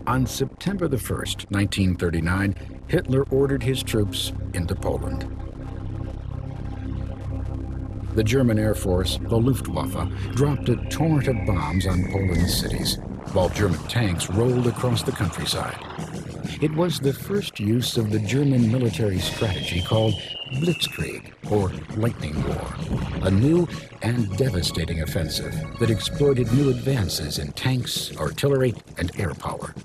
On September the 1st, 1939, Hitler ordered his troops into Poland. The German Air Force, the Luftwaffe, dropped a torrent of bombs on Poland's cities, while German tanks rolled across the countryside. It was the first use of the German military strategy called Blitzkrieg, or Lightning War, a new and devastating offensive that exploited new advances in tanks, artillery, and air power.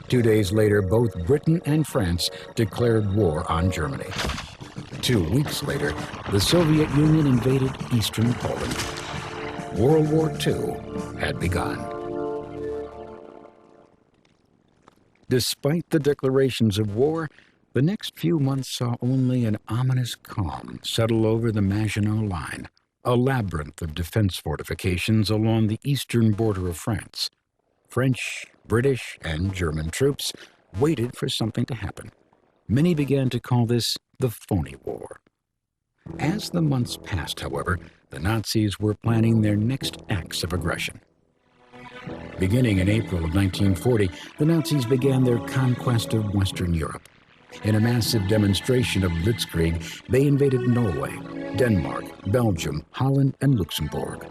Two days later, both Britain and France declared war on Germany. 2 weeks later, the Soviet Union invaded eastern Poland. World War II had begun. Despite the declarations of war, the next few months saw only an ominous calm settle over the Maginot Line, a labyrinth of defense fortifications along the eastern border of France. French, British, and German troops waited for something to happen. Many began to call this the Phony War. As the months passed, however, the Nazis were planning their next acts of aggression. Beginning in April of 1940, the Nazis began their conquest of Western Europe. In a massive demonstration of Blitzkrieg, they invaded Norway, Denmark, Belgium, Holland, and Luxembourg.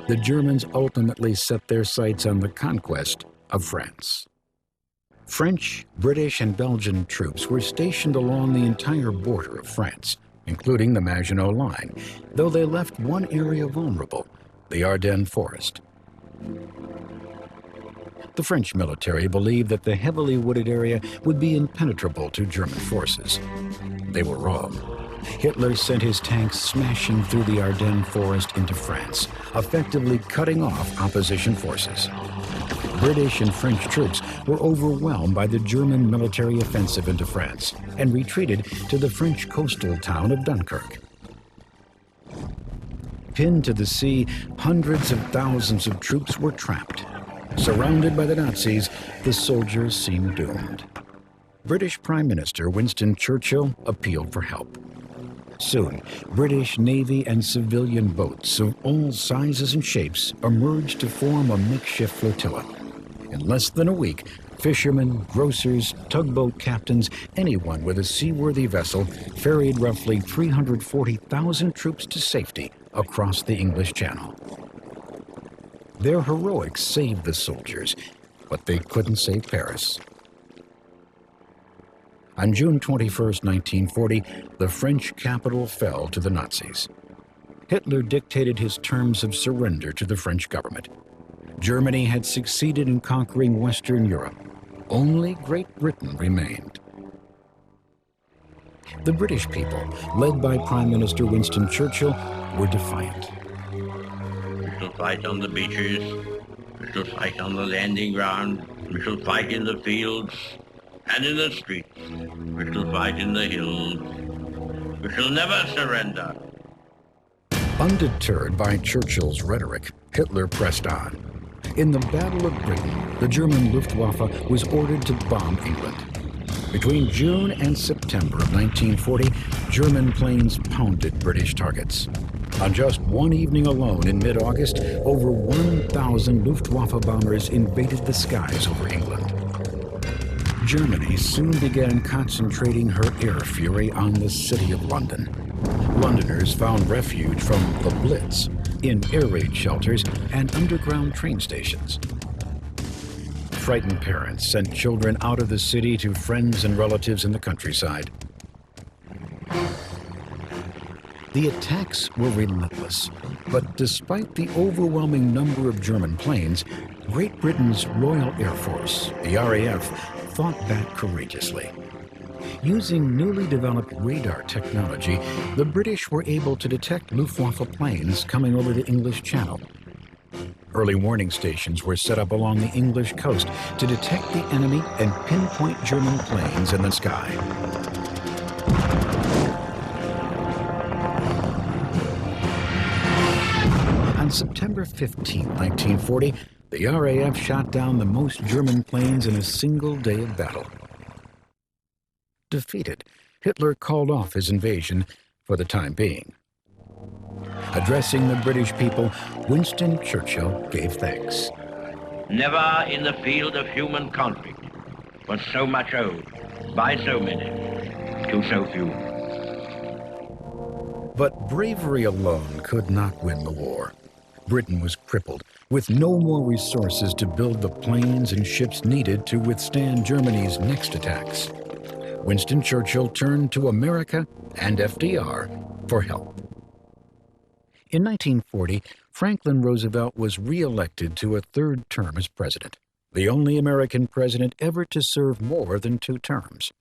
The Germans ultimately set their sights on the conquest of France. French, British, and Belgian troops were stationed along the entire border of France, including the Maginot Line, though they left one area vulnerable, the Ardennes Forest. The French military believed that the heavily wooded area would be impenetrable to German forces. They were wrong. Hitler sent his tanks smashing through the Ardennes Forest into France, effectively cutting off opposition forces. British and French troops were overwhelmed by the German military offensive into France and retreated to the French coastal town of Dunkirk. Pinned to the sea, hundreds of thousands of troops were trapped. Surrounded by the Nazis, the soldiers seemed doomed. British Prime Minister Winston Churchill appealed for help. Soon, British Navy and civilian boats of all sizes and shapes emerged to form a makeshift flotilla. In less than a week, fishermen, grocers, tugboat captains, anyone with a seaworthy vessel ferried roughly 340,000 troops to safety across the English Channel. Their heroics saved the soldiers, but they couldn't save Paris. On June 21, 1940, the French capital fell to the Nazis. Hitler dictated his terms of surrender to the French government. Germany had succeeded in conquering Western Europe. Only Great Britain remained. The British people, led by Prime Minister Winston Churchill, were defiant. We shall fight on the beaches, we shall fight on the landing ground, we shall fight in the fields and in the streets, we shall fight in the hills, we shall never surrender. Undeterred by Churchill's rhetoric, Hitler pressed on. In the Battle of Britain, the German Luftwaffe was ordered to bomb England. Between June and September of 1940, German planes pounded British targets. On just one evening alone in mid-August, over 1,000 Luftwaffe bombers invaded the skies over England. Germany soon began concentrating her air fury on the city of London. Londoners found refuge from the Blitz in air raid shelters and underground train stations. Frightened parents sent children out of the city to friends and relatives in the countryside. The attacks were relentless, but despite the overwhelming number of German planes, Great Britain's Royal Air Force, the RAF, fought back courageously. Using newly developed radar technology, the British were able to detect Luftwaffe planes coming over the English Channel. Early warning stations were set up along the English coast to detect the enemy and pinpoint German planes in the sky. On September 15, 1940, the RAF shot down the most German planes in a single day of battle. Defeated, Hitler called off his invasion for the time being. Addressing the British people, Winston Churchill gave thanks. Never in the field of human conflict was so much owed by so many to so few. But bravery alone could not win the war. Britain was crippled, with no more resources to build the planes and ships needed to withstand Germany's next attacks. Winston Churchill turned to America and FDR for help. In 1940, Franklin Roosevelt was re-elected to a third term as president, the only American president ever to serve more than 2 terms.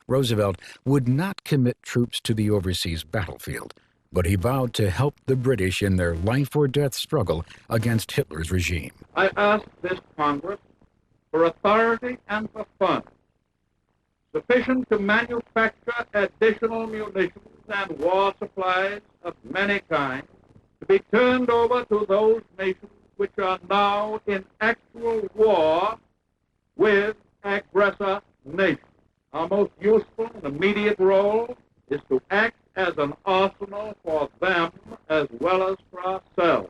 Roosevelt would not commit troops to the overseas battlefield, but he vowed to help the British in their life-or-death struggle against Hitler's regime. I ask this Congress for authority and for funds sufficient to manufacture additional munitions and war supplies of many kinds to be turned over to those nations which are now in actual war with aggressor nations. Our most useful and immediate role is to act as an arsenal for them as well as for ourselves.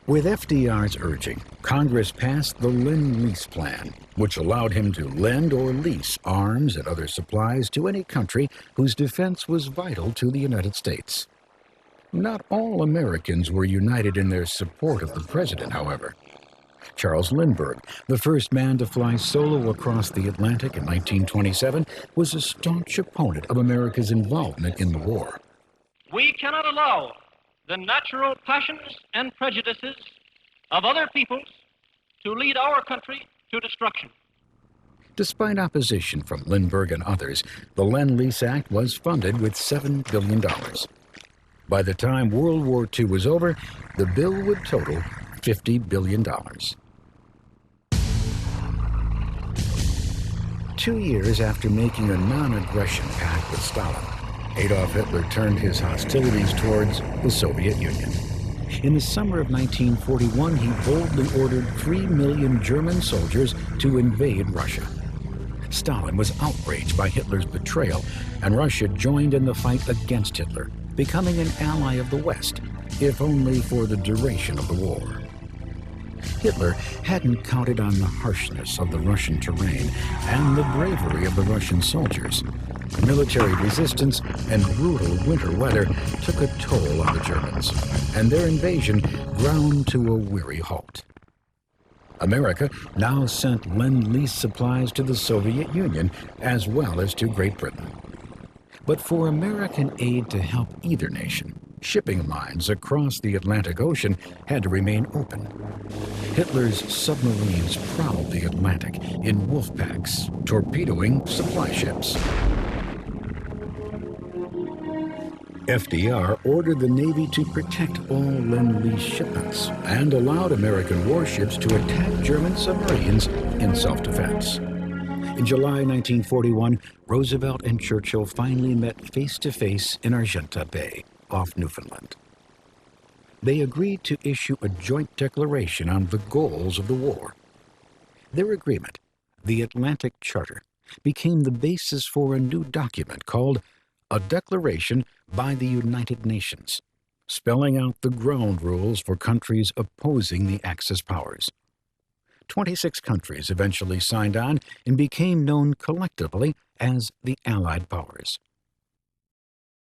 With FDR's urging, Congress passed the Lend-Lease Plan, which allowed him to lend or lease arms and other supplies to any country whose defense was vital to the United States. Not all Americans were united in their support of the president, however. Charles Lindbergh, the first man to fly solo across the Atlantic in 1927, was a staunch opponent of America's involvement in the war. We cannot allow the natural passions and prejudices of other peoples to lead our country to destruction. Despite opposition from Lindbergh and others, the Lend-Lease Act was funded with $7 billion. By the time World War II was over, the bill would total $50 billion. 2 years after making a non-aggression pact with Stalin, Adolf Hitler turned his hostilities towards the Soviet Union. In the summer of 1941, he boldly ordered 3 million German soldiers to invade Russia. Stalin was outraged by Hitler's betrayal, and Russia joined in the fight against Hitler, becoming an ally of the West, if only for the duration of the war. Hitler hadn't counted on the harshness of the Russian terrain and the bravery of the Russian soldiers. Military resistance and brutal winter weather took a toll on the Germans, and their invasion ground to a weary halt. America now sent Lend-Lease supplies to the Soviet Union as well as to Great Britain. But for American aid to help either nation, shipping lines across the Atlantic Ocean had to remain open. Hitler's submarines prowled the Atlantic in wolf packs, torpedoing supply ships. FDR ordered the Navy to protect all Lend-Lease shipments and allowed American warships to attack German submarines in self-defense. In July 1941, Roosevelt and Churchill finally met face-to-face in Argenta Bay, off Newfoundland. They agreed to issue a joint declaration on the goals of the war. Their agreement, the Atlantic Charter, became the basis for a new document called a Declaration by the United Nations, spelling out the ground rules for countries opposing the Axis powers. 26 countries eventually signed on and became known collectively as the Allied powers.